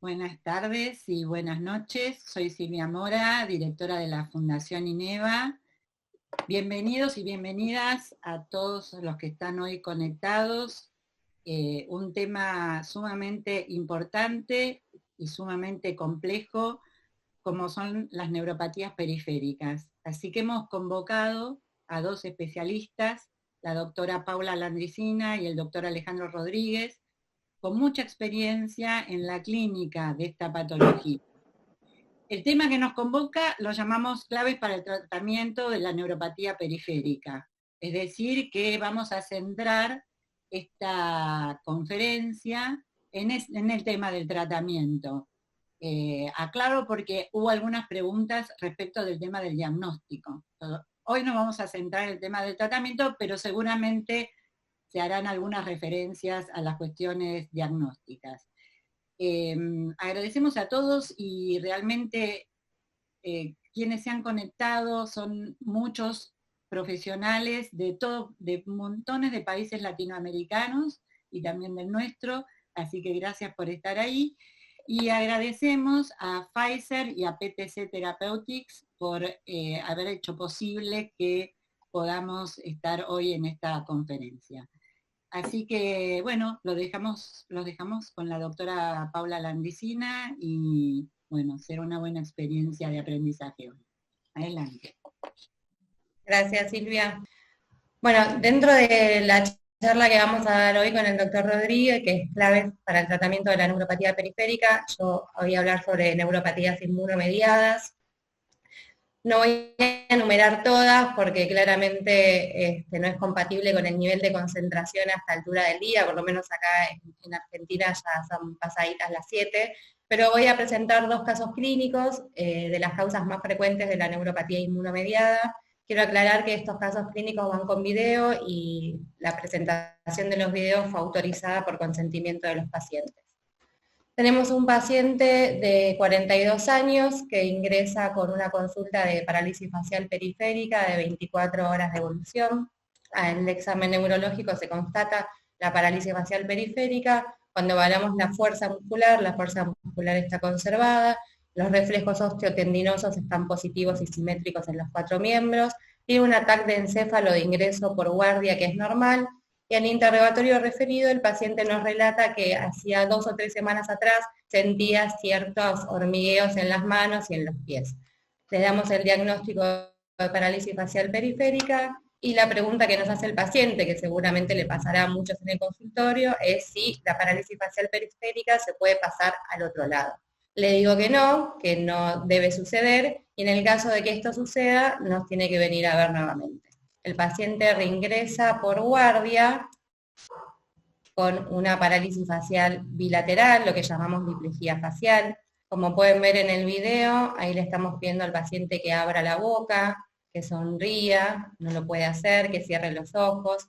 Buenas tardes y buenas noches. Soy Silvia Mora, directora de la Fundación INEVA. Bienvenidos y bienvenidas a todos los que están hoy conectados. Un tema sumamente importante y sumamente complejo, como son las neuropatías periféricas. Así que hemos convocado a dos especialistas, la doctora Paula Landricina y el doctor Alejandro Rodríguez, con mucha experiencia en la clínica de esta patología. El tema que nos convoca lo llamamos claves para el tratamiento de la neuropatía periférica. Es decir, que vamos a centrar esta conferencia en el tema del tratamiento. Aclaro porque hubo algunas preguntas respecto del tema del diagnóstico. Hoy no vamos a centrar en el tema del tratamiento, pero seguramente se harán algunas referencias a las cuestiones diagnósticas. Agradecemos a todos y realmente quienes se han conectado son muchos profesionales de montones de países latinoamericanos y también del nuestro, así que gracias por estar ahí. Y agradecemos a Pfizer y a PTC Therapeutics por haber hecho posible que podamos estar hoy en esta conferencia. Así que, bueno, los dejamos con la doctora Paula Landricina y, bueno, será una buena experiencia de aprendizaje hoy. Adelante. Gracias, Silvia. Bueno, dentro de la charla que vamos a dar hoy con el doctor Rodríguez, que es clave para el tratamiento de la neuropatía periférica, yo voy a hablar sobre neuropatías inmunomediadas. No voy a enumerar todas porque claramente no es compatible con el nivel de concentración a esta altura del día, por lo menos acá en Argentina ya son pasaditas las 7, pero voy a presentar dos casos clínicos de las causas más frecuentes de la neuropatía inmunomediada. Quiero aclarar que estos casos clínicos van con video y la presentación de los videos fue autorizada por consentimiento de los pacientes. Tenemos un paciente de 42 años que ingresa con una consulta de parálisis facial periférica de 24 horas de evolución. En el examen neurológico se constata la parálisis facial periférica. Cuando evaluamos la fuerza muscular está conservada, los reflejos osteotendinosos están positivos y simétricos en los 4 miembros, tiene un ataque de encéfalo de ingreso por guardia que es normal. Y en el interrogatorio referido, el paciente nos relata que hacía 2 o 3 semanas atrás sentía ciertos hormigueos en las manos y en los pies. Le damos el diagnóstico de parálisis facial periférica y la pregunta que nos hace el paciente, que seguramente le pasará a muchos en el consultorio, es si la parálisis facial periférica se puede pasar al otro lado. Le digo que no debe suceder, y en el caso de que esto suceda, nos tiene que venir a ver nuevamente. El paciente reingresa por guardia con una parálisis facial bilateral, lo que llamamos diplejía facial. Como pueden ver en el video, ahí le estamos pidiendo al paciente que abra la boca, que sonría, no lo puede hacer, que cierre los ojos.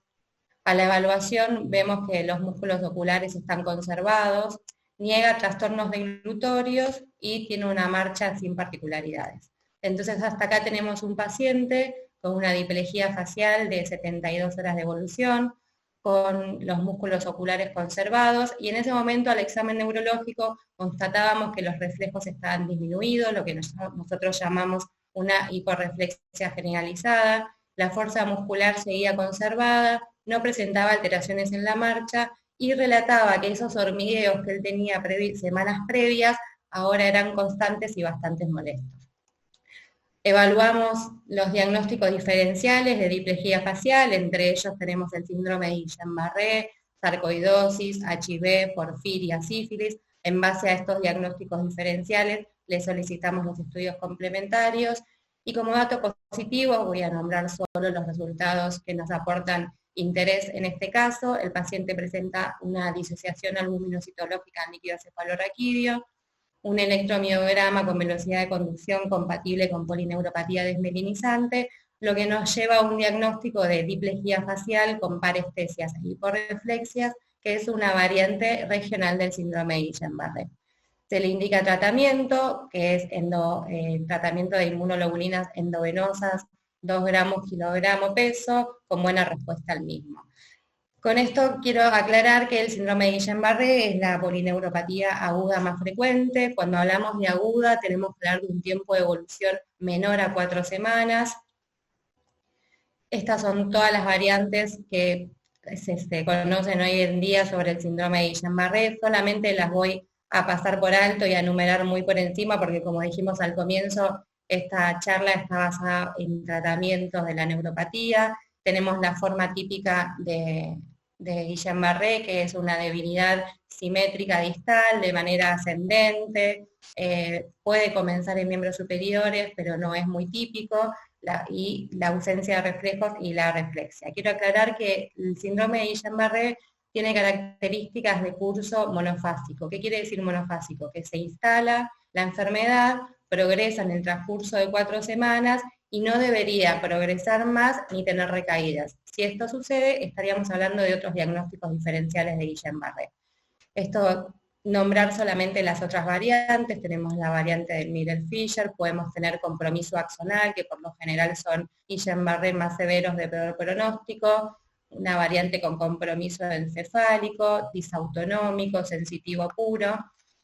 A la evaluación vemos que los músculos oculares están conservados, niega trastornos deglutorios y tiene una marcha sin particularidades. Entonces hasta acá tenemos un paciente con una diplejía facial de 72 horas de evolución, con los músculos oculares conservados, y en ese momento al examen neurológico constatábamos que los reflejos estaban disminuidos, lo que nosotros llamamos una hiporreflexia generalizada, la fuerza muscular seguía conservada, no presentaba alteraciones en la marcha, y relataba que esos hormigueos que él tenía semanas previas ahora eran constantes y bastante molestos. Evaluamos los diagnósticos diferenciales de diplejía facial, entre ellos tenemos el síndrome de Guillain-Barré, sarcoidosis, HIV, porfiria, sífilis. En base a estos diagnósticos diferenciales, le solicitamos los estudios complementarios, y como dato positivo voy a nombrar solo los resultados que nos aportan interés en este caso. El paciente presenta una disociación albuminocitológica en líquido cefalorraquídeo, un electromiograma con velocidad de conducción compatible con polineuropatía desmelinizante, lo que nos lleva a un diagnóstico de diplejía facial con parestesias e hiporreflexias, que es una variante regional del síndrome de Guillain-Barré. Se le indica tratamiento, que es tratamiento de inmunoglobulinas endovenosas, 2 gramos kilogramo peso, con buena respuesta al mismo. Con esto quiero aclarar que el síndrome de Guillain-Barré es la polineuropatía aguda más frecuente. Cuando hablamos de aguda tenemos que hablar de un tiempo de evolución menor a 4 semanas. Estas son todas las variantes que se conocen hoy en día sobre el síndrome de Guillain-Barré. Solamente las voy a pasar por alto y a enumerar muy por encima, porque como dijimos al comienzo, esta charla está basada en tratamientos de la neuropatía. Tenemos la forma típica de Guillain-Barré, que es una debilidad simétrica distal de manera ascendente, puede comenzar en miembros superiores, pero no es muy típico, y la ausencia de reflejos y la reflexia. Quiero aclarar que el síndrome de Guillain-Barré tiene características de curso monofásico. ¿Qué quiere decir monofásico? Que se instala la enfermedad, progresa en el transcurso de 4 semanas y no debería progresar más ni tener recaídas. Si esto sucede, estaríamos hablando de otros diagnósticos diferenciales de Guillain-Barré. Esto, nombrar solamente las otras variantes, tenemos la variante del Miller-Fisher, podemos tener compromiso axonal, que por lo general son Guillain-Barré más severos de peor pronóstico, una variante con compromiso encefálico, disautonómico, sensitivo puro,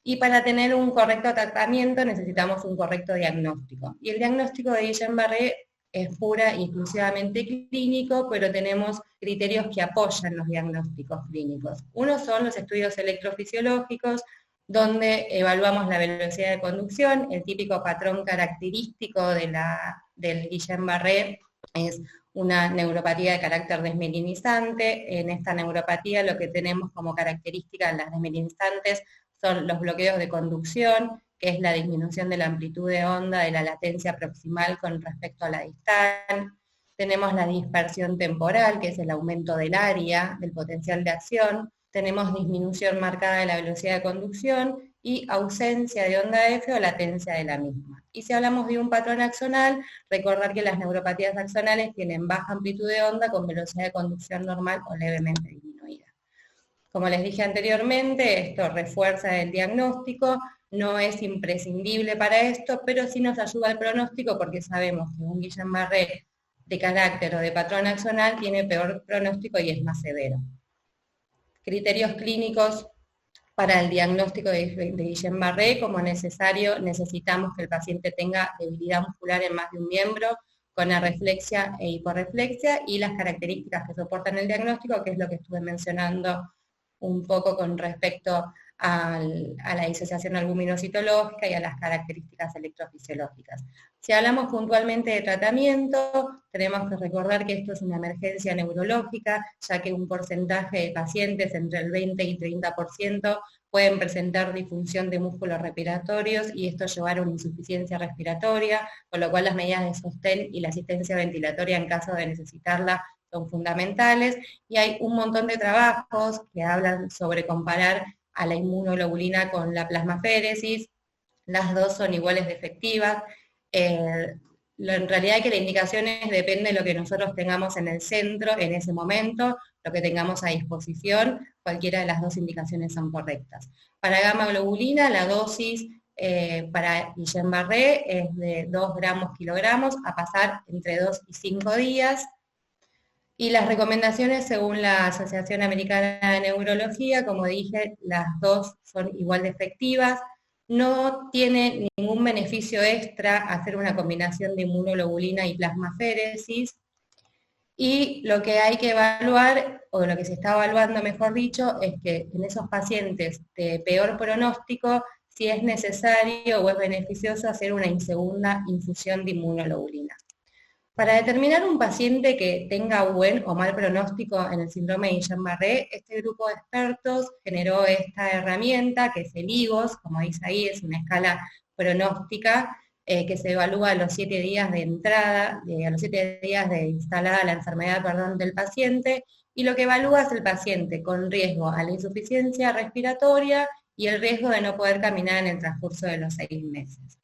y para tener un correcto tratamiento necesitamos un correcto diagnóstico. Y el diagnóstico de Guillain-Barré es pura y exclusivamente clínico, pero tenemos criterios que apoyan los diagnósticos clínicos. Uno son los estudios electrofisiológicos, donde evaluamos la velocidad de conducción. El típico patrón característico del Guillain-Barré es una neuropatía de carácter desmielinizante. En esta neuropatía lo que tenemos como característica en las desmielinizantes son los bloqueos de conducción, que es la disminución de la amplitud de onda de la latencia proximal con respecto a la distal. Tenemos la dispersión temporal, que es el aumento del área, del potencial de acción. Tenemos disminución marcada de la velocidad de conducción y ausencia de onda F o latencia de la misma. Y si hablamos de un patrón axonal, recordar que las neuropatías axonales tienen baja amplitud de onda con velocidad de conducción normal o levemente disminuida. Como les dije anteriormente, esto refuerza el diagnóstico, no es imprescindible para esto, pero sí nos ayuda al pronóstico porque sabemos que un Guillain-Barré de carácter o de patrón axonal tiene peor pronóstico y es más severo. Criterios clínicos para el diagnóstico de Guillain-Barré: como necesario, necesitamos que el paciente tenga debilidad muscular en más de un miembro, con arreflexia e hiporreflexia, y las características que soportan el diagnóstico, que es lo que estuve mencionando un poco con respecto a la disociación albuminocitológica y a las características electrofisiológicas. Si hablamos puntualmente de tratamiento, tenemos que recordar que esto es una emergencia neurológica, ya que un porcentaje de pacientes, entre el 20 y 30%, pueden presentar disfunción de músculos respiratorios y esto llevar a una insuficiencia respiratoria, con lo cual las medidas de sostén y la asistencia ventilatoria en caso de necesitarla son fundamentales, y hay un montón de trabajos que hablan sobre comparar a la inmunoglobulina con la plasmaféresis. Las dos son iguales de efectivas. En realidad que la indicación depende de lo que nosotros tengamos en el centro en ese momento, lo que tengamos a disposición, cualquiera de las dos indicaciones son correctas. Para gamma globulina, la dosis para Guillain-Barré es de 2 gramos kilogramos, a pasar entre 2 y 5 días. Y las recomendaciones según la Asociación Americana de Neurología, como dije, las dos son igual de efectivas. No tiene ningún beneficio extra hacer una combinación de inmunoglobulina y plasmaféresis. Y lo que hay que evaluar, o lo que se está evaluando mejor dicho, es que en esos pacientes de peor pronóstico, si es necesario o es beneficioso hacer una segunda infusión de inmunoglobulina. Para determinar un paciente que tenga buen o mal pronóstico en el síndrome de Guillain-Barré, este grupo de expertos generó esta herramienta, que es el IGOS, como dice ahí, es una escala pronóstica que se evalúa a los 7 días de entrada, a los 7 días de instalada la enfermedad, del paciente, y lo que evalúa es el paciente con riesgo a la insuficiencia respiratoria y el riesgo de no poder caminar en el transcurso de los 6 meses.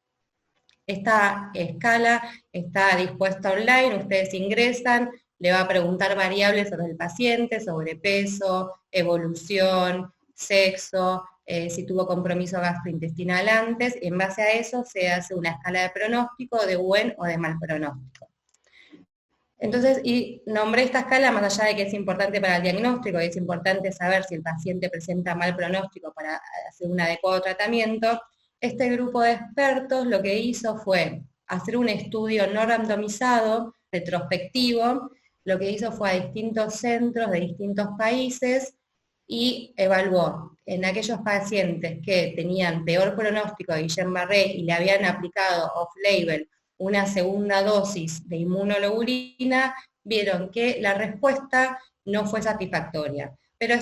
Esta escala está dispuesta online, ustedes ingresan, le va a preguntar variables sobre el paciente, sobre peso, evolución, sexo, si tuvo compromiso gastrointestinal antes, y en base a eso se hace una escala de pronóstico de buen o de mal pronóstico. Entonces, y nombré esta escala más allá de que es importante para el diagnóstico, y es importante saber si el paciente presenta mal pronóstico para hacer un adecuado tratamiento. Este grupo de expertos lo que hizo fue hacer un estudio no randomizado, retrospectivo. Lo que hizo fue a distintos centros de distintos países y evaluó en aquellos pacientes que tenían peor pronóstico de Guillain-Barré y le habían aplicado off-label una segunda dosis de inmunoglobulina, vieron que la respuesta no fue satisfactoria. Pero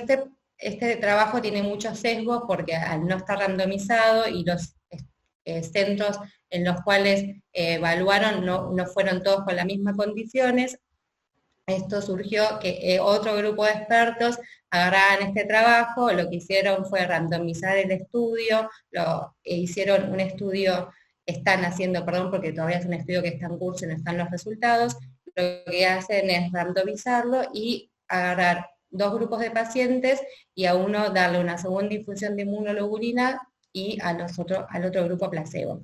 este trabajo tiene muchos sesgos porque al no estar randomizado y los centros en los cuales evaluaron no fueron todos con las mismas condiciones, esto surgió que otro grupo de expertos agarraban este trabajo, lo que hicieron fue randomizar el estudio, hicieron un estudio, están haciendo, perdón, porque todavía es un estudio que está en curso y no están los resultados, lo que hacen es randomizarlo y agarrar 2 grupos de pacientes y a uno darle una segunda infusión de inmunoglobulina y al otro grupo placebo.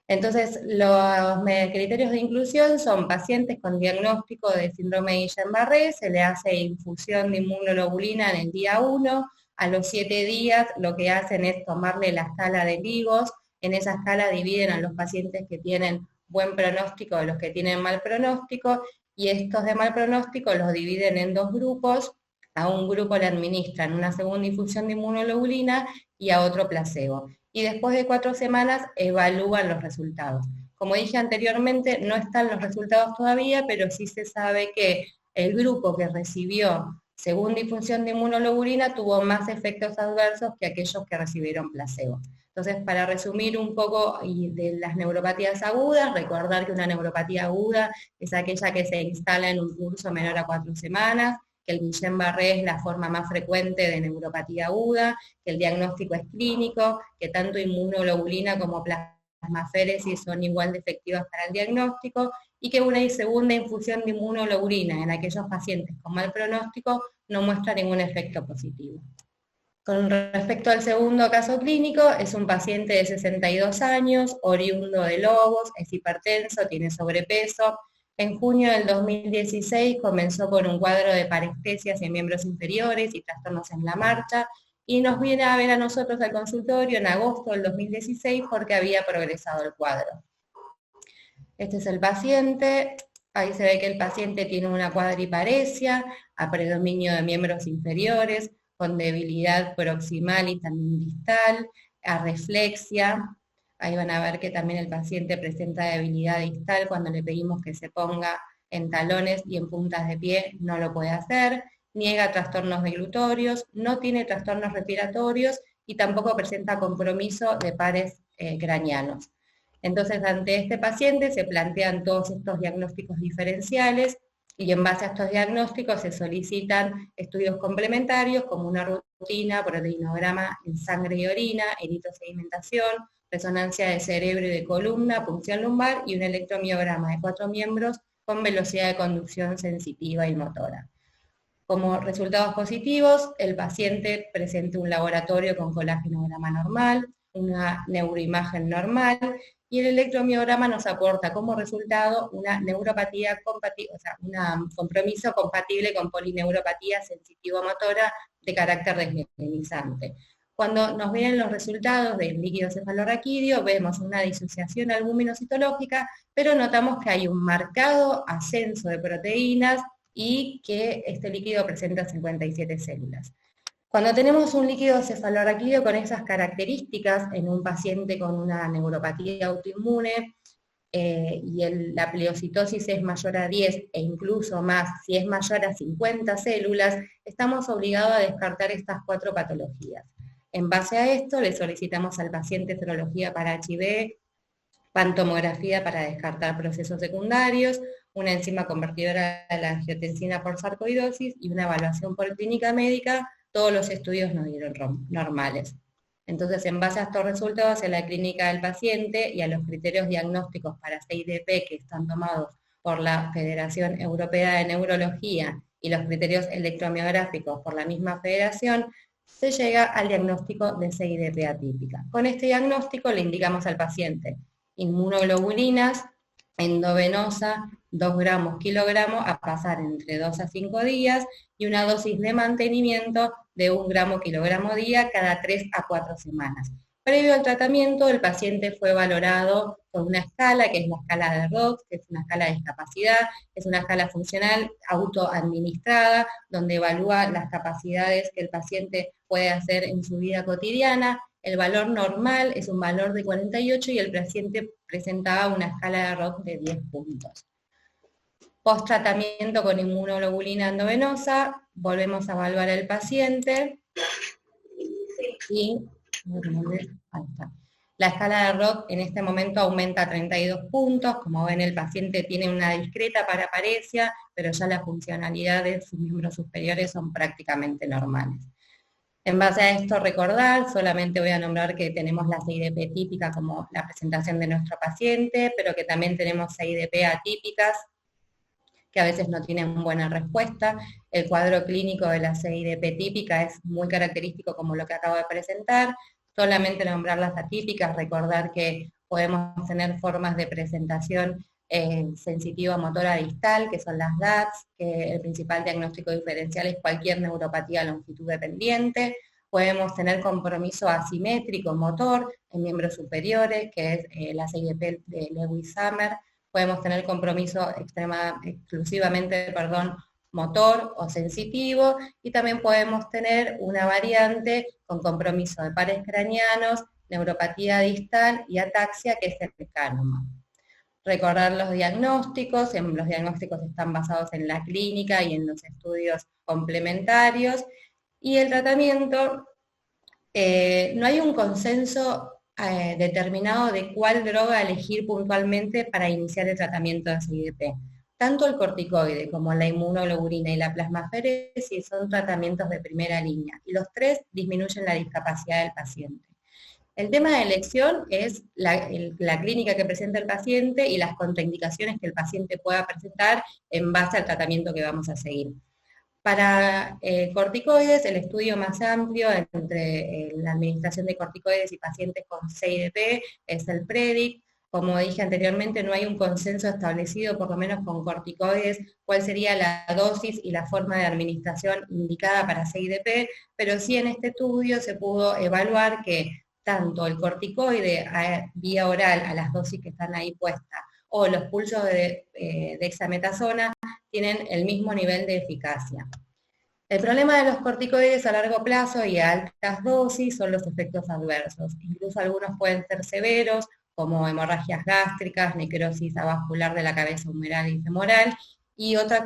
Entonces, los criterios de inclusión son pacientes con diagnóstico de síndrome de Guillain-Barré, se le hace infusión de inmunoglobulina en el día 1, a los 7 días lo que hacen es tomarle la escala de Lygos, en esa escala dividen a los pacientes que tienen buen pronóstico de los que tienen mal pronóstico, y estos de mal pronóstico los dividen en 2 grupos, a un grupo le administran una segunda infusión de inmunoglobulina y a otro placebo. Y después de 4 semanas evalúan los resultados. Como dije anteriormente, no están los resultados todavía, pero sí se sabe que el grupo que recibió segunda infusión de inmunoglobulina tuvo más efectos adversos que aquellos que recibieron placebo. Entonces, para resumir un poco de las neuropatías agudas, recordar que una neuropatía aguda es aquella que se instala en un curso menor a 4 semanas, que el Guillain-Barré es la forma más frecuente de neuropatía aguda, que el diagnóstico es clínico, que tanto inmunoglobulina como plasmaféresis son igual de efectivas para el diagnóstico, y que una segunda infusión de inmunoglobulina en aquellos pacientes con mal pronóstico no muestra ningún efecto positivo. Con respecto al segundo caso clínico, es un paciente de 62 años, oriundo de Lobos, es hipertenso, tiene sobrepeso. En junio del 2016 comenzó con un cuadro de parestesias en miembros inferiores y trastornos en la marcha, y nos viene a ver a nosotros al consultorio en agosto del 2016 porque había progresado el cuadro. Este es el paciente, ahí se ve que el paciente tiene una cuadriparesia, a predominio de miembros inferiores, con debilidad proximal y también distal, arreflexia. Ahí van a ver que también el paciente presenta debilidad distal. Cuando le pedimos que se ponga en talones y en puntas de pie, no lo puede hacer. Niega trastornos deglutorios, no tiene trastornos respiratorios y tampoco presenta compromiso de pares craneanos. Entonces, ante este paciente se plantean todos estos diagnósticos diferenciales, y en base a estos diagnósticos se solicitan estudios complementarios como una rutina, proteinograma en sangre y orina, eritrosedimentación, resonancia de cerebro y de columna, punción lumbar y un electromiograma de 4 miembros con velocidad de conducción sensitiva y motora. Como resultados positivos, el paciente presenta un laboratorio con colágenograma normal, una neuroimagen normal, y el electromiograma nos aporta como resultado una neuropatía compatible, o sea, un compromiso compatible con polineuropatía sensitivo-motora de carácter desmielinizante. Cuando nos vienen los resultados del líquido cefalorraquídeo, vemos una disociación albuminocitológica, pero notamos que hay un marcado ascenso de proteínas y que este líquido presenta 57 células. Cuando tenemos un líquido cefalorraquídeo con esas características en un paciente con una neuropatía autoinmune y la pleocitosis es mayor a 10 e incluso más, si es mayor a 50 células, estamos obligados a descartar estas 4 patologías. En base a esto, le solicitamos al paciente serología para HIV, pantomografía para descartar procesos secundarios, una enzima convertidora de la angiotensina por sarcoidosis y una evaluación por clínica médica. Todos los estudios nos dieron normales. Entonces, en base a estos resultados, en la clínica del paciente y a los criterios diagnósticos para CIDP que están tomados por la Federación Europea de Neurología y los criterios electromiográficos por la misma federación, se llega al diagnóstico de CIDP atípica. Con este diagnóstico le indicamos al paciente inmunoglobulinas endovenosa 2 gramos kilogramo a pasar entre 2 a 5 días, y una dosis de mantenimiento de 1 gramo kilogramo día cada 3 a 4 semanas. Previo al tratamiento, el paciente fue valorado con una escala, que es la escala de ROX, que es una escala de discapacidad, es una escala funcional autoadministrada, donde evalúa las capacidades que el paciente puede hacer en su vida cotidiana. El valor normal es un valor de 48 y el paciente presentaba una escala de ROX de 10 puntos. Post tratamiento con inmunoglobulina endovenosa, volvemos a evaluar al paciente y ahí está. La escala de ROX en este momento aumenta a 32 puntos. Como ven, el paciente tiene una discreta paraparesia, pero ya la funcionalidad de sus miembros superiores son prácticamente normales. En base a esto, recordar, solamente voy a nombrar que tenemos la CIDP típica como la presentación de nuestro paciente, pero que también tenemos CIDP atípicas, que a veces no tienen buena respuesta. El cuadro clínico de la CIDP típica es muy característico como lo que acabo de presentar. Solamente nombrar las atípicas, recordar que podemos tener formas de presentación sensitiva motora distal, que son las DATS, que el principal diagnóstico diferencial es cualquier neuropatía a longitud dependiente. Podemos tener compromiso asimétrico motor en miembros superiores, que es la CIDP de Lewis-Summer. Podemos tener compromiso exclusivamente motor o sensitivo, y también podemos tener una variante con compromiso de pares craneanos, neuropatía distal y ataxia, que es el Kahneman. Recordar los diagnósticos están basados en la clínica y en los estudios complementarios, y el tratamiento, no hay un consenso determinado de cuál droga elegir puntualmente para iniciar el tratamiento de CIDP. Tanto el corticoide como la inmunoglobulina y la plasmaféresis son tratamientos de primera línea, y los tres disminuyen la discapacidad del paciente. El tema de elección es la clínica que presenta el paciente y las contraindicaciones que el paciente pueda presentar en base al tratamiento que vamos a seguir. Para corticoides, el estudio más amplio entre la administración de corticoides y pacientes con CIDP es el PREDICT. Como dije anteriormente, no hay un consenso establecido, por lo menos con corticoides, cuál sería la dosis y la forma de administración indicada para CIDP, pero sí en este estudio se pudo evaluar que tanto el corticoide a vía oral a las dosis que están ahí puestas, o los pulsos de dexametasona tienen el mismo nivel de eficacia. El problema de los corticoides a largo plazo y a altas dosis son los efectos adversos. Incluso algunos pueden ser severos, como hemorragias gástricas, necrosis avascular de la cabeza humeral y femoral, y otra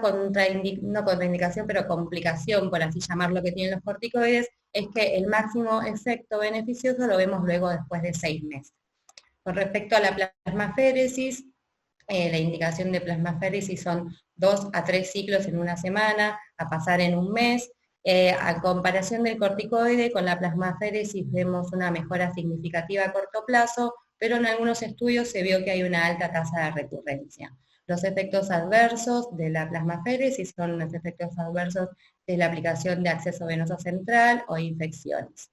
no contraindicación, pero complicación, por así llamarlo, que tienen los corticoides, es que el máximo efecto beneficioso lo vemos luego después de 6 meses. Con respecto a la plasmaféresis, la indicación de plasmaféresis son 2 a 3 ciclos en una semana, a pasar en un mes. A comparación del corticoide, con la plasmaféresis vemos una mejora significativa a corto plazo, pero en algunos estudios se vio que hay una alta tasa de recurrencia. Los efectos adversos de la plasmaféresis son los efectos adversos de la aplicación de acceso venoso central o infecciones.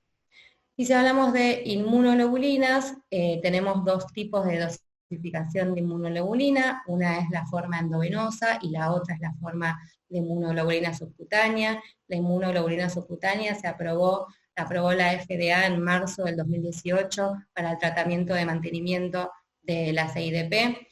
Y si hablamos de inmunoglobulinas, tenemos dos tipos de dosificación de inmunoglobulina. Una es la forma endovenosa y la otra es la forma de inmunoglobulina subcutánea. La inmunoglobulina subcutánea la aprobó la FDA en marzo del 2018 para el tratamiento de mantenimiento de la CIDP.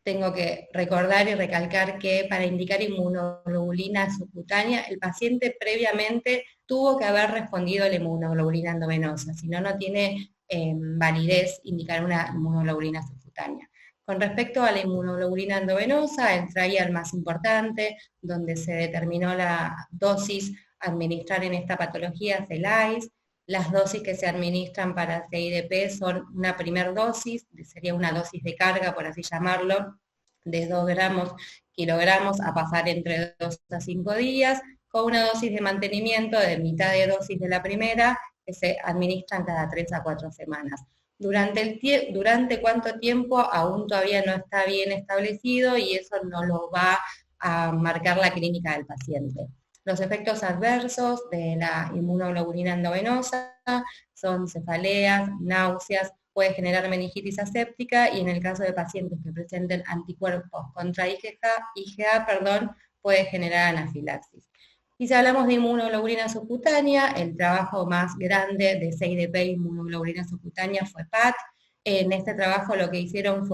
Tengo que recordar y recalcar que para indicar inmunoglobulina subcutánea, el paciente previamente tuvo que haber respondido a la inmunoglobulina endovenosa, si no, no tiene validez indicar una inmunoglobulina subcutánea. Con respecto a la inmunoglobulina endovenosa, el trial más importante, donde se determinó la dosis a administrar en esta patología es el ICE. Las dosis que se administran para CIDP son una primera dosis, sería una dosis de carga, por así llamarlo, de 2 gramos kilogramos a pasar entre 2 a 5 días, con una dosis de mantenimiento de mitad de dosis de la primera, que se administran cada 3 a 4 semanas. Durante cuánto tiempo aún todavía no está bien establecido, y eso no lo va a marcar la clínica del paciente. Los efectos adversos de la inmunoglobulina endovenosa son cefaleas, náuseas, puede generar meningitis aséptica, y en el caso de pacientes que presenten anticuerpos contra IgA, puede generar anafilaxis. Y si hablamos de inmunoglobulina subcutánea, el trabajo más grande de CIDP e inmunoglobulina subcutánea fue PAT. En este trabajo lo que hicieron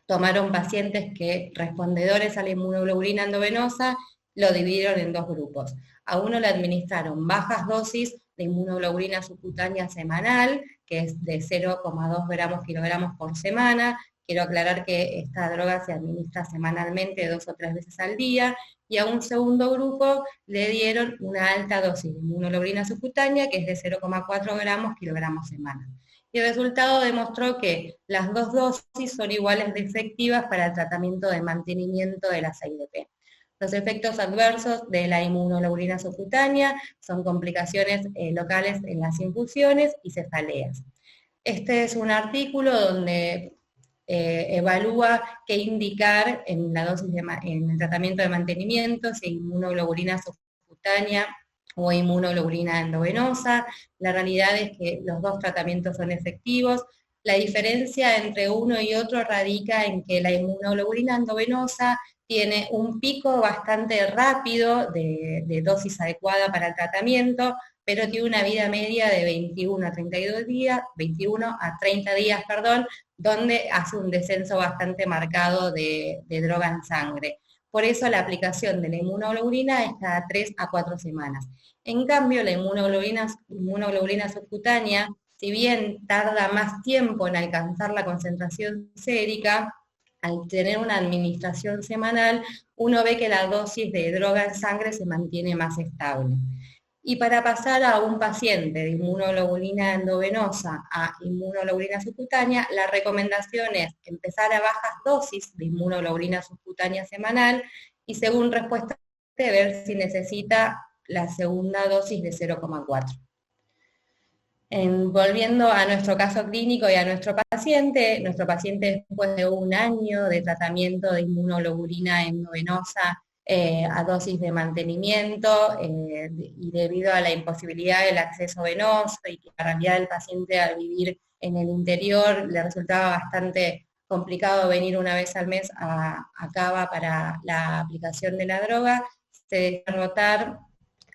tomaron pacientes que respondedores a la inmunoglobulina endovenosa, lo dividieron en dos grupos. A uno le administraron bajas dosis de inmunoglobulina subcutánea semanal, que es de 0,2 kilogramos por semana. Quiero aclarar que esta droga se administra semanalmente 2 o 3 veces al día, y a un segundo grupo le dieron una alta dosis de inmunoglobulina subcutánea, que es de 0,4 kilogramos semana. Y el resultado demostró que las dos dosis son iguales de efectivas para el tratamiento de mantenimiento de la CIDP. Los efectos adversos de la inmunoglobulina subcutánea son complicaciones locales en las infusiones y cefaleas. Este es un artículo donde evalúa qué indicar en la dosis en el tratamiento de mantenimiento, si inmunoglobulina subcutánea o inmunoglobulina endovenosa. La realidad es que los dos tratamientos son efectivos. La diferencia entre uno y otro radica en que la inmunoglobulina endovenosa tiene un pico bastante rápido de dosis adecuada para el tratamiento, pero tiene una vida media de 21 a 30 días, donde hace un descenso bastante marcado de droga en sangre. Por eso la aplicación de la inmunoglobulina es cada 3 a 4 semanas. En cambio, la inmunoglobulina subcutánea, si bien tarda más tiempo en alcanzar la concentración sérica, al tener una administración semanal, uno ve que la dosis de droga en sangre se mantiene más estable. Y para pasar a un paciente de inmunoglobulina endovenosa a inmunoglobulina subcutánea, la recomendación es empezar a bajas dosis de inmunoglobulina subcutánea semanal, y según respuesta ver si necesita la segunda dosis de 0,4. Volviendo a nuestro caso clínico y a nuestro paciente después de un año de tratamiento de inmunoglobulina endovenosa a dosis de mantenimiento, y debido a la imposibilidad del acceso venoso y que la realidad del paciente al vivir en el interior le resultaba bastante complicado venir una vez al mes a Cava para la aplicación de la droga, se debe rotar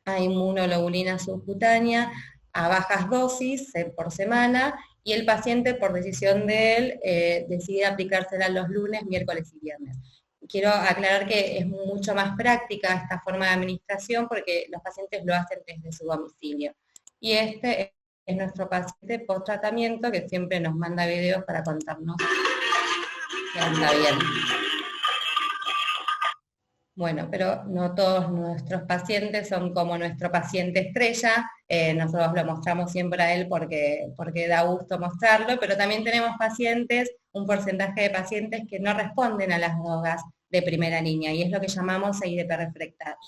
a inmunoglobulina subcutánea a bajas dosis por semana, y el paciente, por decisión de él, decide aplicársela los lunes, miércoles y viernes. Quiero aclarar que es mucho más práctica esta forma de administración porque los pacientes lo hacen desde su domicilio. Y este es nuestro paciente post tratamiento, que siempre nos manda videos para contarnos que anda bien. Bueno, pero no todos nuestros pacientes son como nuestro paciente estrella. Nosotros lo mostramos siempre a él porque da gusto mostrarlo, pero también tenemos pacientes, un porcentaje de pacientes que no responden a las drogas de primera línea, y es lo que llamamos CIDP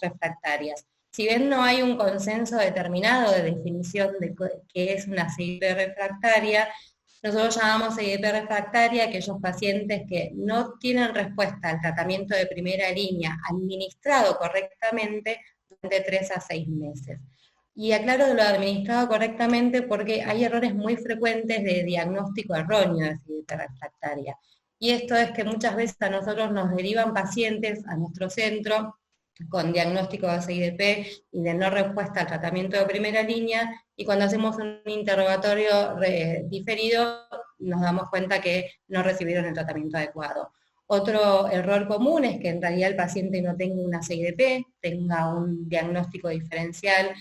refractarias. Si bien no hay un consenso determinado de definición de qué es una CIDP refractaria, nosotros llamamos CIDP refractaria a aquellos pacientes que no tienen respuesta al tratamiento de primera línea administrado correctamente durante 3 a 6 meses. Y aclaro lo administrado correctamente porque hay errores muy frecuentes de diagnóstico erróneo de CIDP refractaria. Y esto es que muchas veces a nosotros nos derivan pacientes a nuestro centro con diagnóstico de CIDP y de no respuesta al tratamiento de primera línea, y cuando hacemos un interrogatorio diferido nos damos cuenta que no recibieron el tratamiento adecuado. Otro error común es que en realidad el paciente no tenga una CIDP, tenga un diagnóstico diferencial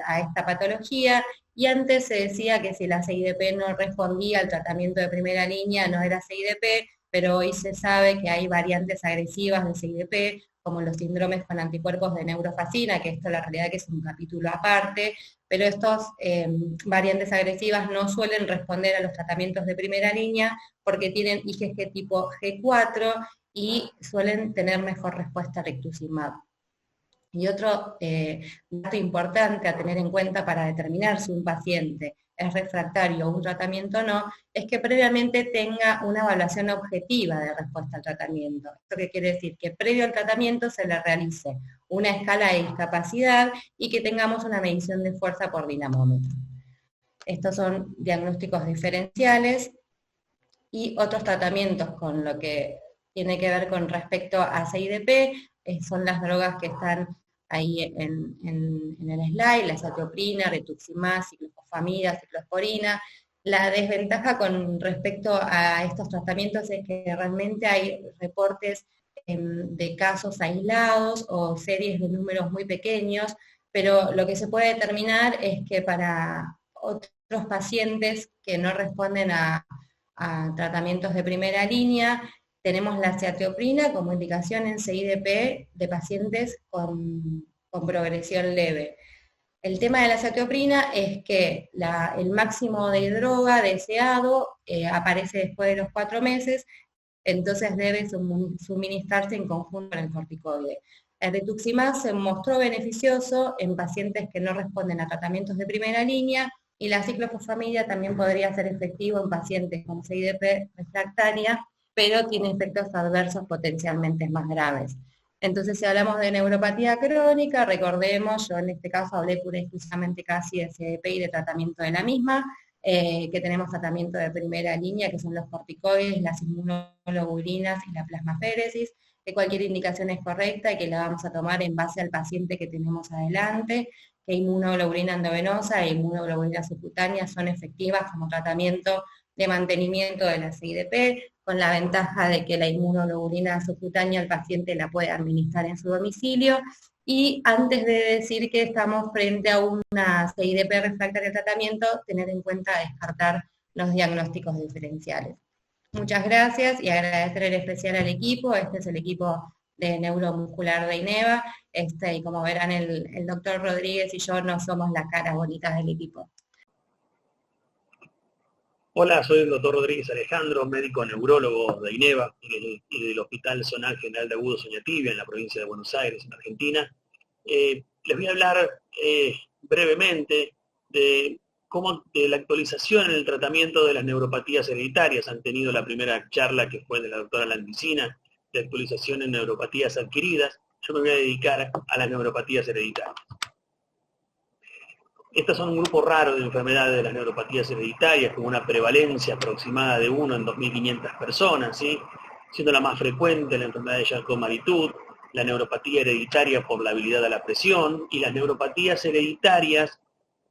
a esta patología, y antes se decía que si la CIDP no respondía al tratamiento de primera línea no era CIDP, pero hoy se sabe que hay variantes agresivas de CIDP, como los síndromes con anticuerpos de neurofacina, que esto la realidad que es un capítulo aparte, pero estos variantes agresivas no suelen responder a los tratamientos de primera línea porque tienen IgG tipo G4 y suelen tener mejor respuesta a rituximab. Y otro dato importante a tener en cuenta para determinar si un paciente es refractario o un tratamiento o no, es que previamente tenga una evaluación objetiva de respuesta al tratamiento. ¿Esto qué quiere decir? Que previo al tratamiento se le realice una escala de discapacidad y que tengamos una medición de fuerza por dinamómetro. Estos son diagnósticos diferenciales y otros tratamientos con lo que tiene que ver con respecto a CIDP, son las drogas que están ahí en el slide, la azatioprina, rituximab, ciclofosfamida, ciclosporina. La desventaja con respecto a estos tratamientos es que realmente hay reportes de casos aislados o series de números muy pequeños, pero lo que se puede determinar es que para otros pacientes que no responden a tratamientos de primera línea, tenemos la azatioprina como indicación en CIDP de pacientes con progresión leve. El tema de la azatioprina es que el máximo de droga deseado aparece después de los 4 meses, entonces debe suministrarse en conjunto con el corticoide. El rituximab se mostró beneficioso en pacientes que no responden a tratamientos de primera línea, y la ciclofosfamida también podría ser efectivo en pacientes con CIDP refractaria, pero tiene efectos adversos potencialmente más graves. Entonces, si hablamos de neuropatía crónica, recordemos, yo en este caso hablé pura y exclusivamente casi de CDP y de tratamiento de la misma, que tenemos tratamiento de primera línea, que son los corticoides, las inmunoglobulinas y la plasmaféresis, que cualquier indicación es correcta y que la vamos a tomar en base al paciente que tenemos adelante, que inmunoglobulina endovenosa e inmunoglobulina subcutánea son efectivas como tratamiento de mantenimiento de la CIDP, con la ventaja de que la inmunoglobulina subcutánea el paciente la puede administrar en su domicilio. Y antes de decir que estamos frente a una CIDP refractaria de tratamiento, tener en cuenta descartar los diagnósticos diferenciales. Muchas gracias y agradecer en especial al equipo. Este es el equipo de neuromuscular de INEVA, y como verán el doctor Rodríguez y yo no somos las caras bonitas del equipo. Hola, soy el doctor Rodríguez Alejandro, médico neurólogo de INEVA y del Hospital Zonal General de Agudos Oñativia en la provincia de Buenos Aires, en Argentina. Les voy a hablar brevemente de la actualización en el tratamiento de las neuropatías hereditarias. Han tenido la primera charla que fue de la doctora Landicina, de actualización en neuropatías adquiridas. Yo me voy a dedicar a las neuropatías hereditarias. Estas son un grupo raro de enfermedades de las neuropatías hereditarias, con una prevalencia aproximada de 1 en 2.500 personas, ¿sí? Siendo la más frecuente la enfermedad de Charcot-Marie-Tooth, la neuropatía hereditaria por la habilidad a la presión y las neuropatías hereditarias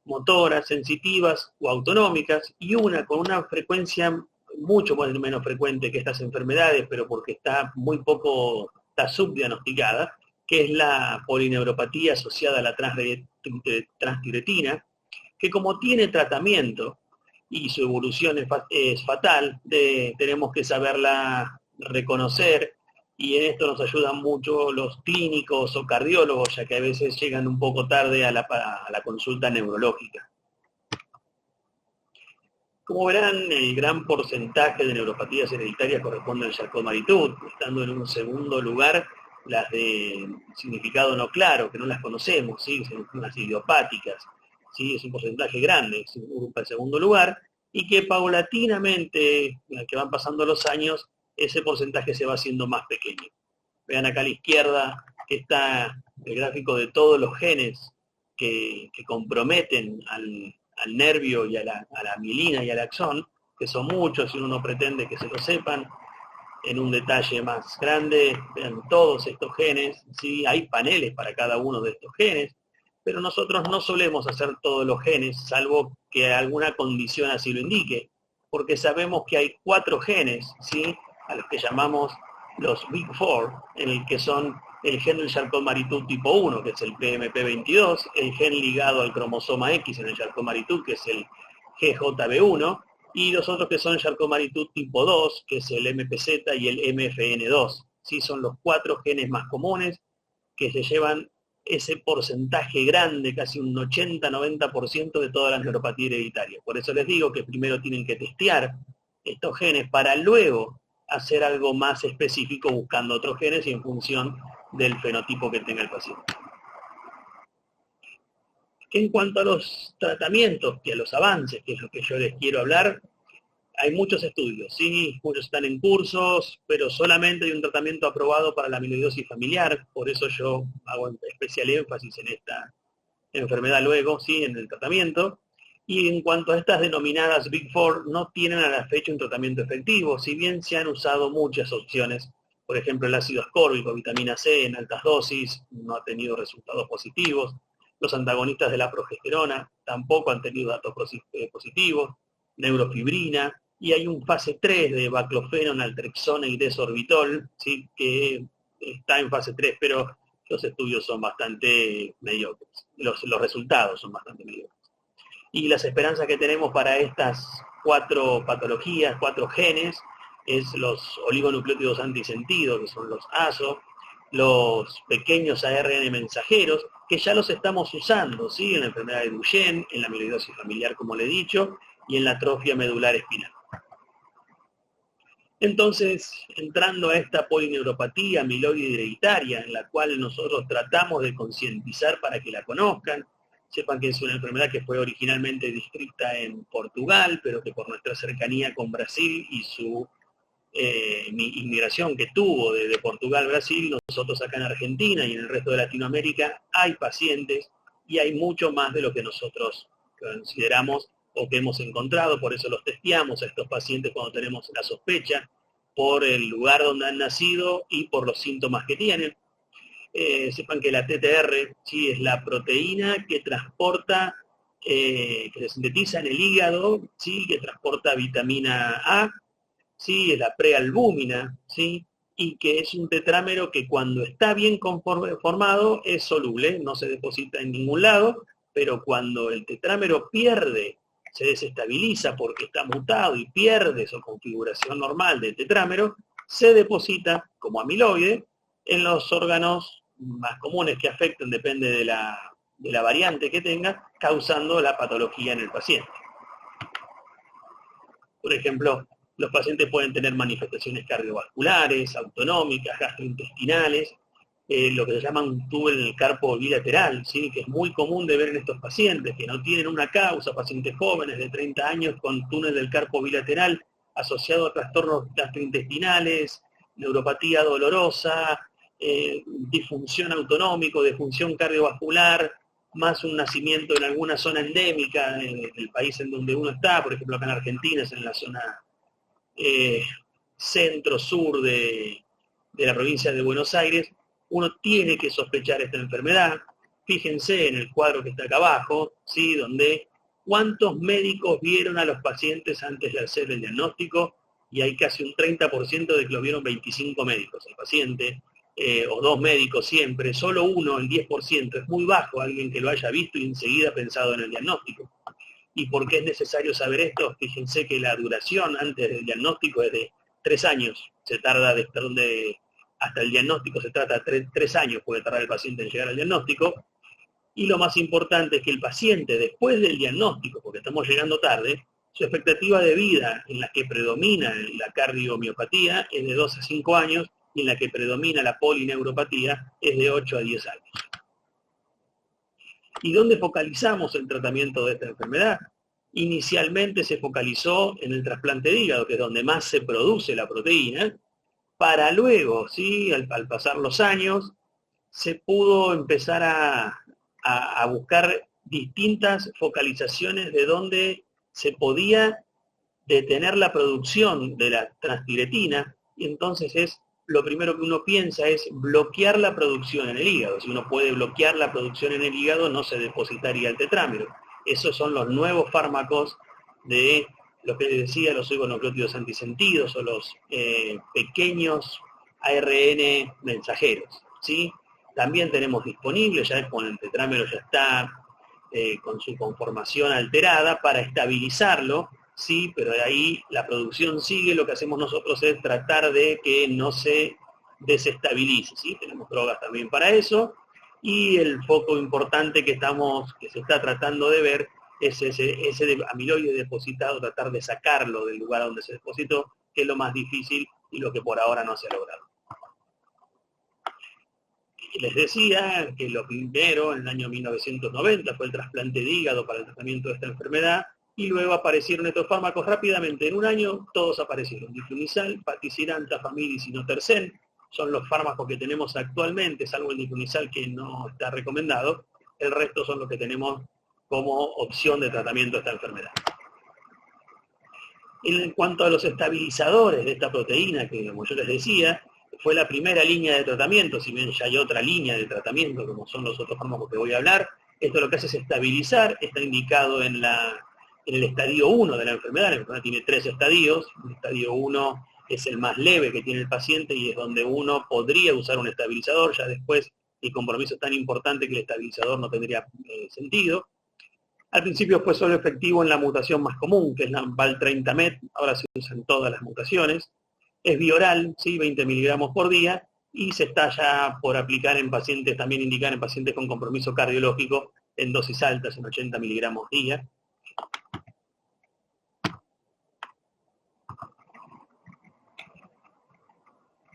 motoras, sensitivas o autonómicas, y una con una frecuencia mucho menos frecuente que estas enfermedades, pero porque está subdiagnosticada, que es la polineuropatía asociada a la transtiretina, que como tiene tratamiento y su evolución es fatal, tenemos que saberla reconocer, y en esto nos ayudan mucho los clínicos o cardiólogos, ya que a veces llegan un poco tarde a la consulta neurológica. Como verán, el gran porcentaje de neuropatías hereditarias corresponde al Charcot-Marie-Tooth, estando en un segundo lugar las de significado no claro, que no las conocemos, ¿sí? Son las idiopáticas, ¿sí? Es un porcentaje grande, se ocupa el segundo lugar, y que paulatinamente, que van pasando los años, ese porcentaje se va haciendo más pequeño. Vean acá a la izquierda que está el gráfico de todos los genes que comprometen al nervio y a la mielina y al axón, que son muchos y uno no pretende que se lo sepan. En un detalle más grande, vean todos estos genes, ¿sí? Hay paneles para cada uno de estos genes, pero nosotros no solemos hacer todos los genes, salvo que alguna condición así lo indique, porque sabemos que hay 4 genes, ¿sí? A los que llamamos los Big Four, en el que son el gen del Charcot-Marie-Tooth tipo 1, que es el PMP22, el gen ligado al cromosoma X en el Charcot-Marie-Tooth, que es el GJB1, y los otros que son Charcot-Marie-Tooth tipo 2, que es el MPZ y el MFN2. ¿Sí? Son los 4 genes más comunes que se llevan ese porcentaje grande, casi un 80-90% de todas las neuropatías hereditarias. Por eso les digo que primero tienen que testear estos genes para luego hacer algo más específico buscando otros genes y en función del fenotipo que tenga el paciente. En cuanto a los tratamientos y a los avances, que es lo que yo les quiero hablar, hay muchos estudios, sí, muchos están en cursos, pero solamente hay un tratamiento aprobado para la amiloidosis familiar, por eso yo hago especial énfasis en esta enfermedad luego, sí, en el tratamiento. Y en cuanto a estas denominadas Big Four, no tienen a la fecha un tratamiento efectivo, si bien se han usado muchas opciones. Por ejemplo, el ácido ascórbico, vitamina C en altas dosis, no ha tenido resultados positivos. Los antagonistas de la progesterona tampoco han tenido datos positivos. Neurofibrina, y hay un fase 3 de baclofeno, naltrexona y desorbitol, ¿sí? Que está en fase 3, pero los estudios son bastante mediocres. Los resultados son bastante mediocres. Y las esperanzas que tenemos para estas 4 patologías, 4 genes, es los oligonucleótidos antisentido, que son los ASO, los pequeños ARN mensajeros, que ya los estamos usando, ¿sí? En la enfermedad de Duchenne, en la amiloidosis familiar, como le he dicho, y en la atrofia medular espinal. Entonces, entrando a esta polineuropatía amiloide hereditaria, en la cual nosotros tratamos de concientizar para que la conozcan, sepan que es una enfermedad que fue originalmente descrita en Portugal, pero que por nuestra cercanía con Brasil y su inmigración que tuvo de Portugal a Brasil, nosotros acá en Argentina y en el resto de Latinoamérica hay pacientes y hay mucho más de lo que nosotros consideramos o que hemos encontrado, por eso los testeamos a estos pacientes cuando tenemos la sospecha, por el lugar donde han nacido y por los síntomas que tienen. Sepan que la TTR, ¿sí? Es la proteína que transporta, que se sintetiza en el hígado, ¿sí? Que transporta vitamina A, ¿sí? Es la prealbúmina, ¿sí? Y que es un tetrámero que cuando está bien formado es soluble, no se deposita en ningún lado, pero cuando el tetrámero pierde, se desestabiliza porque está mutado y pierde su configuración normal del tetrámero, se deposita como amiloide en los órganos más comunes que afecten, depende de la variante que tenga, causando la patología en el paciente. Por ejemplo, los pacientes pueden tener manifestaciones cardiovasculares, autonómicas, gastrointestinales, lo que se llama un túnel en el carpo bilateral, ¿sí? Que es muy común de ver en estos pacientes, que no tienen una causa, pacientes jóvenes de 30 años con túnel del carpo bilateral asociado a trastornos gastrointestinales, neuropatía dolorosa, disfunción autonómico, disfunción cardiovascular, más un nacimiento en alguna zona endémica del país en donde uno está, por ejemplo acá en Argentina, es en la zona centro-sur de la provincia de Buenos Aires, uno tiene que sospechar esta enfermedad. Fíjense en el cuadro que está acá abajo, ¿sí? Donde cuántos médicos vieron a los pacientes antes de hacer el diagnóstico, y hay casi un 30% de que lo vieron 25 médicos el paciente, o 2 médicos siempre, solo uno, el 10%, es muy bajo alguien que lo haya visto y enseguida pensado en el diagnóstico. ¿Y por qué es necesario saber esto? Fíjense que la duración antes del diagnóstico es de 3 años, se tarda hasta el diagnóstico se trata 3 años, puede tardar el paciente en llegar al diagnóstico, y lo más importante es que el paciente después del diagnóstico, porque estamos llegando tarde, su expectativa de vida en la que predomina la cardiomiopatía es de 2 a 5 años, y en la que predomina la polineuropatía es de 8 a 10 años. ¿Y dónde focalizamos el tratamiento de esta enfermedad? Inicialmente se focalizó en el trasplante de hígado, que es donde más se produce la proteína, para luego, ¿sí? al pasar los años, se pudo empezar a buscar distintas focalizaciones de donde se podía detener la producción de la transtiretina, y entonces lo primero que uno piensa es bloquear la producción en el hígado. Si uno puede bloquear la producción en el hígado, no se depositaría el tetrámero. Esos son los nuevos fármacos de lo que les decía, los oligonucleótidos antisentidos o los pequeños ARN mensajeros, ¿sí? También tenemos disponibles, ya con el tetrámero ya está con su conformación alterada, para estabilizarlo, sí, pero de ahí la producción sigue. Lo que hacemos nosotros es tratar de que no se desestabilice, ¿sí? Tenemos drogas también para eso, y el foco importante que se está tratando de ver es ese amiloide depositado, tratar de sacarlo del lugar donde se depositó, que es lo más difícil y lo que por ahora no se ha logrado. Les decía que lo primero, en el año 1990, fue el trasplante de hígado para el tratamiento de esta enfermedad, y luego aparecieron estos fármacos rápidamente. En un año todos aparecieron: diflunisal, patisiran, tafamil y sinotersen. Son los fármacos que tenemos actualmente, salvo el diflunisal que no está recomendado. El resto son los que tenemos como opción de tratamiento de esta enfermedad. En cuanto a los estabilizadores de esta proteína, que como yo les decía, fue la primera línea de tratamiento, si bien ya hay otra línea de tratamiento, como son los otros fármacos que voy a hablar, esto lo que hace es estabilizar, está indicado en el estadio 1 de la enfermedad tiene 3 estadios, el estadio 1 es el más leve que tiene el paciente y es donde uno podría usar un estabilizador, ya después el compromiso es tan importante que el estabilizador no tendría sentido. Al principio fue solo efectivo en la mutación más común, que es la Val30Met, ahora se usan todas las mutaciones. Es bioral, ¿sí? 20 miligramos por día, y se está ya por aplicar en pacientes, también indicar en pacientes con compromiso cardiológico en dosis altas, en 80 miligramos día.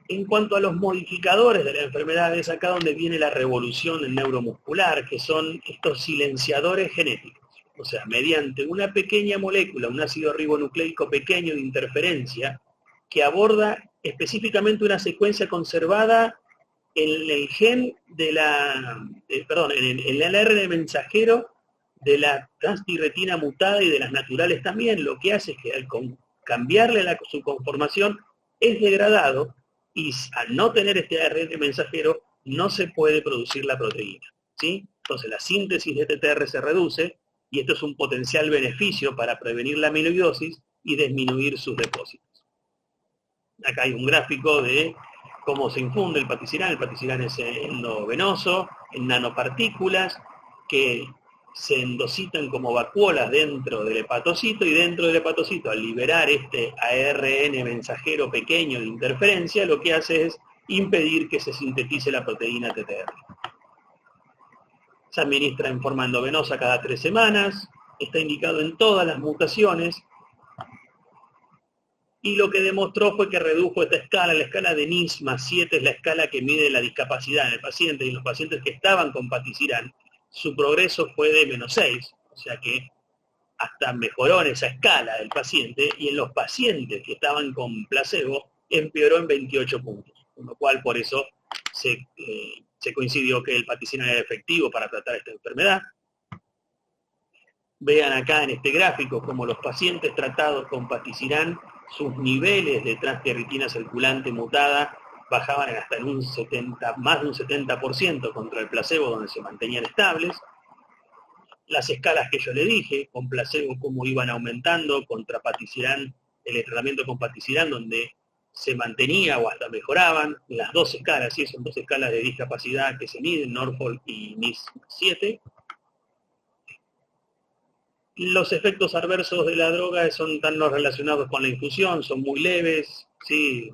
En cuanto a los modificadores de la enfermedad, es acá donde viene la revolución en neuromuscular, que son estos silenciadores genéticos. O sea, mediante una pequeña molécula, un ácido ribonucleico pequeño de interferencia, que aborda específicamente una secuencia conservada en el gen de en el ARN mensajero de la transtirretina mutada y de las naturales también, lo que hace es que al cambiarle su conformación es degradado y al no tener este ARN mensajero no se puede producir la proteína, ¿sí? Entonces la síntesis de TTR se reduce y esto es un potencial beneficio para prevenir la amiloidosis y disminuir sus depósitos. Acá hay un gráfico de cómo se infunde el paticidad. El paticidad es endovenoso, en nanopartículas, que se endocitan como vacuolas dentro del hepatocito, y dentro del hepatocito, al liberar este ARN mensajero pequeño de interferencia, lo que hace es impedir que se sintetice la proteína TTR. Se administra en forma endovenosa cada 3 semanas, está indicado en todas las mutaciones, y lo que demostró fue que redujo esta escala, la escala de NIS más 7 es la escala que mide la discapacidad en el paciente, y en los pacientes que estaban con patisiran, su progreso fue de -6, o sea que hasta mejoró en esa escala del paciente, y en los pacientes que estaban con placebo empeoró en 28 puntos, con lo cual por eso se coincidió que el patisiran era efectivo para tratar esta enfermedad. Vean acá en este gráfico como los pacientes tratados con patisiran, sus niveles de transferritina circulante mutada bajaban hasta más de un 70% contra el placebo, donde se mantenían estables. Las escalas que yo le dije, con placebo cómo iban aumentando, contra patisiran, el tratamiento con patisiran, donde se mantenía o hasta mejoraban, las 2 escalas, ¿sí? Son 2 escalas de discapacidad que se miden, Norfolk y NIS 7. Los efectos adversos de la droga son tan no relacionados con la infusión, son muy leves, ¿sí?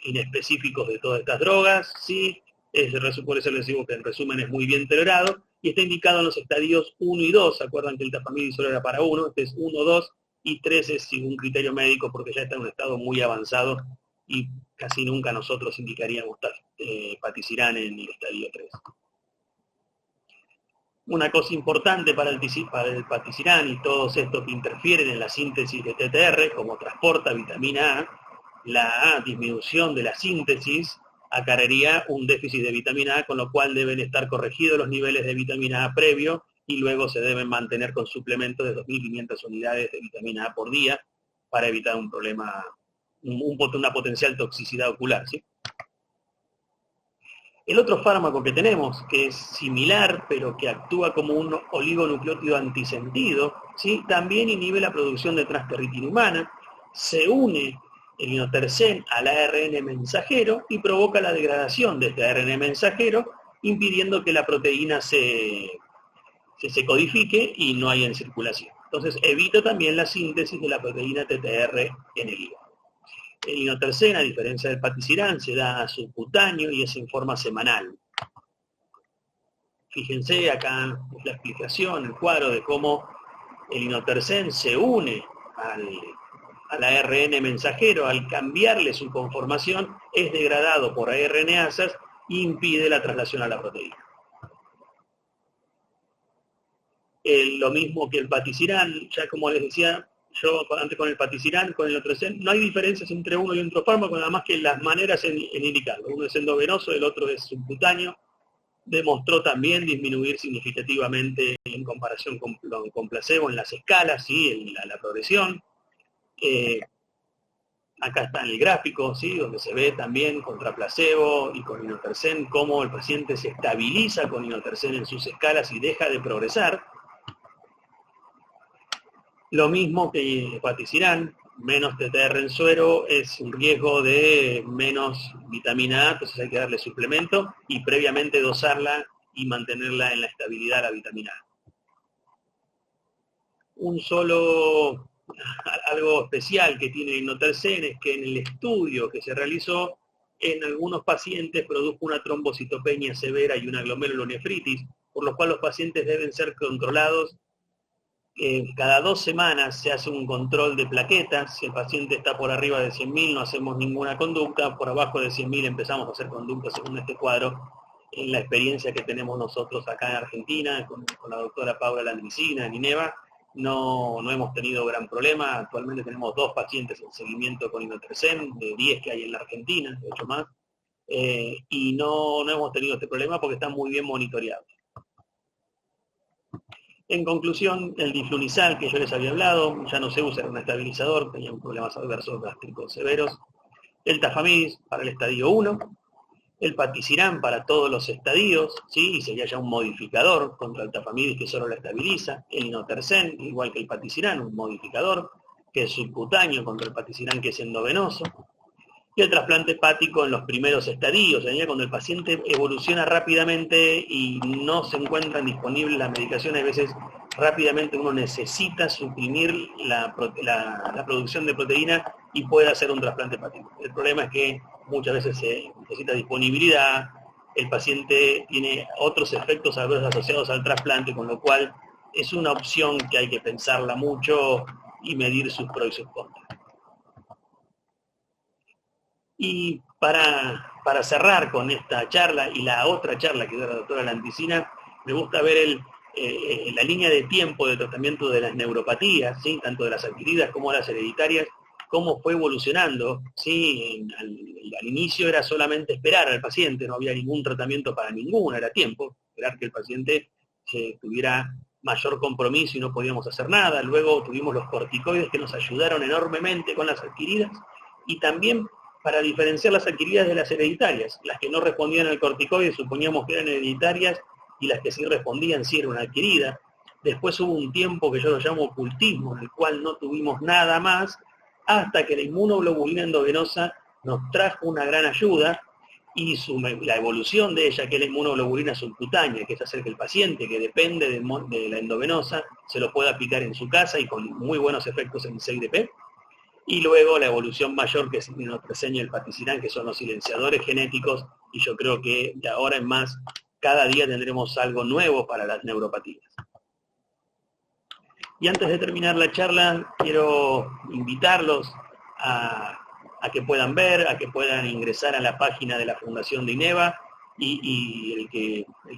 Inespecíficos de todas estas drogas, ¿sí? Por eso les digo que en resumen es muy bien tolerado, y está indicado en los estadios 1 y 2, ¿se acuerdan que el tafamidis solo era para 1? Este es 1, 2, y 3 es sin un criterio médico porque ya está en un estado muy avanzado, y casi nunca nosotros indicaríamos patisiran en el estadio 3. Una cosa importante para el patisiran y todos estos que interfieren en la síntesis de TTR, como transporta vitamina A, la disminución de la síntesis acarrearía un déficit de vitamina A, con lo cual deben estar corregidos los niveles de vitamina A previo y luego se deben mantener con suplementos de 2.500 unidades de vitamina A por día para evitar un problema, una potencial toxicidad ocular, ¿sí? El otro fármaco que tenemos, que es similar, pero que actúa como un oligonucleótido antisentido, ¿sí? También inhibe la producción de transferritina humana, se une el inotersen al ARN mensajero y provoca la degradación de este ARN mensajero, impidiendo que la proteína se codifique y no haya en circulación. Entonces evita también la síntesis de la proteína TTR en el hígado. El inotersen, a diferencia del patisiran, se da subcutáneo y es en forma semanal. Fíjense acá la explicación, el cuadro de cómo el inotersen se une al ARN mensajero. Al cambiarle su conformación, es degradado por ARNasas e impide la traslación a la proteína. Lo mismo que el patisiran, ya como les decía, yo antes con el patisiran, con el inotersen, no hay diferencias entre uno y otro fármaco, nada más que las maneras en indicarlo. Uno es endovenoso, el otro es subcutáneo. demostró también disminuir significativamente en comparación con placebo en las escalas, ¿sí? En la progresión. Acá está en el gráfico, ¿sí? Donde se ve también contra placebo y con inotersen cómo el paciente se estabiliza con inotersen en sus escalas y deja de progresar. Lo mismo que patisiran, menos TTR en suero es un riesgo de menos vitamina A, entonces hay que darle suplemento y previamente dosarla y mantenerla en la estabilidad la vitamina A. Algo especial que tiene el inotersen es que en el estudio que se realizó en algunos pacientes produjo una trombocitopenia severa y una glomerulonefritis, por lo cual los pacientes deben ser controlados. Cada 2 semanas se hace un control de plaquetas. Si el paciente está por arriba de 100.000 no hacemos ninguna conducta, por abajo de 100.000 empezamos a hacer conductas según este cuadro. En la experiencia que tenemos nosotros acá en Argentina, con la doctora Paula Landricina en INEVA, no hemos tenido gran problema. Actualmente tenemos 2 pacientes en seguimiento con inotersen, de 10 que hay en la Argentina, de 8 más, y no hemos tenido este problema porque están muy bien monitoreados. En conclusión, el diflunisal que yo les había hablado, ya no se usa, era un estabilizador, tenía problemas adversos gástricos severos. El tafamidis para el estadio 1, el patisiran para todos los estadios, ¿sí? Y sería ya un modificador contra el tafamidis que solo la estabiliza. El inotersen, igual que el patisiran, un modificador que es subcutáneo contra el patisiran que es endovenoso. Y el trasplante hepático en los primeros estadios, cuando el paciente evoluciona rápidamente y no se encuentran disponibles las medicaciones, a veces rápidamente uno necesita suprimir la producción de proteína y puede hacer un trasplante hepático. El problema es que muchas veces se necesita disponibilidad, el paciente tiene otros efectos adversos asociados al trasplante, con lo cual es una opción que hay que pensarla mucho y medir sus pros y sus contras. Y para cerrar con esta charla y la otra charla que dio la doctora Landricina, me gusta ver la línea de tiempo de tratamiento de las neuropatías, ¿sí? Tanto de las adquiridas como las hereditarias, cómo fue evolucionando, ¿sí? Al inicio era solamente esperar al paciente, no había ningún tratamiento para ninguna, era tiempo, esperar que el paciente tuviera mayor compromiso y no podíamos hacer nada. Luego tuvimos los corticoides que nos ayudaron enormemente con las adquiridas y también para diferenciar las adquiridas de las hereditarias. Las que no respondían al corticoide suponíamos que eran hereditarias y las que sí respondían sí eran adquiridas. Después hubo un tiempo que yo lo llamo ocultismo, en el cual no tuvimos nada más, hasta que la inmunoglobulina endovenosa nos trajo una gran ayuda y la evolución de ella, que es la inmunoglobulina subcutánea, que es hacer que el paciente que depende de la endovenosa se lo pueda aplicar en su casa y con muy buenos efectos en 6DP. Y luego la evolución mayor, que es el inotersen y el patisiran, que son los silenciadores genéticos, y yo creo que de ahora en más, cada día tendremos algo nuevo para las neuropatías. Y antes de terminar la charla, quiero invitarlos a que puedan ver, a que puedan ingresar a la página de la Fundación de INEVA, y el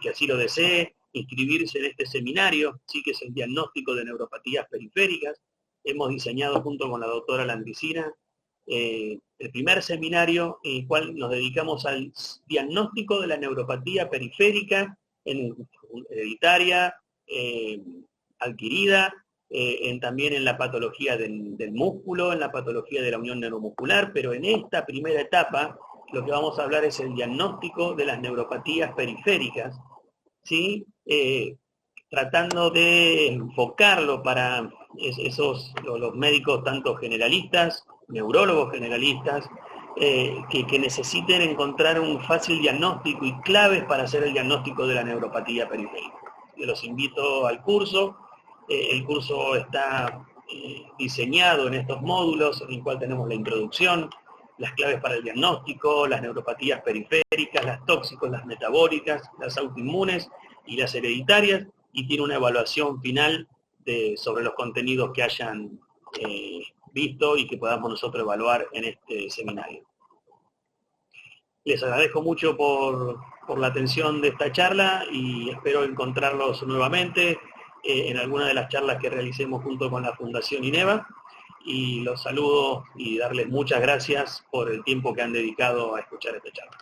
que así lo desee, inscribirse en este seminario, ¿sí? Que es el diagnóstico de neuropatías periféricas. Hemos diseñado junto con la doctora Landricina el primer seminario en el cual nos dedicamos al diagnóstico de la neuropatía periférica, hereditaria, adquirida, también en la patología del músculo, en la patología de la unión neuromuscular, pero en esta primera etapa lo que vamos a hablar es el diagnóstico de las neuropatías periféricas, ¿sí? Tratando de enfocarlo para los médicos tanto generalistas, neurólogos generalistas, que necesiten encontrar un fácil diagnóstico y claves para hacer el diagnóstico de la neuropatía periférica. Yo los invito al curso. El curso está diseñado en estos módulos, en el cual tenemos la introducción, las claves para el diagnóstico, las neuropatías periféricas, las tóxicos, las metabólicas, las autoinmunes y las hereditarias, y tiene una evaluación final sobre los contenidos que hayan visto y que podamos nosotros evaluar en este seminario. Les agradezco mucho por la atención de esta charla y espero encontrarlos nuevamente en alguna de las charlas que realicemos junto con la Fundación INEVA, y los saludo y darles muchas gracias por el tiempo que han dedicado a escuchar esta charla.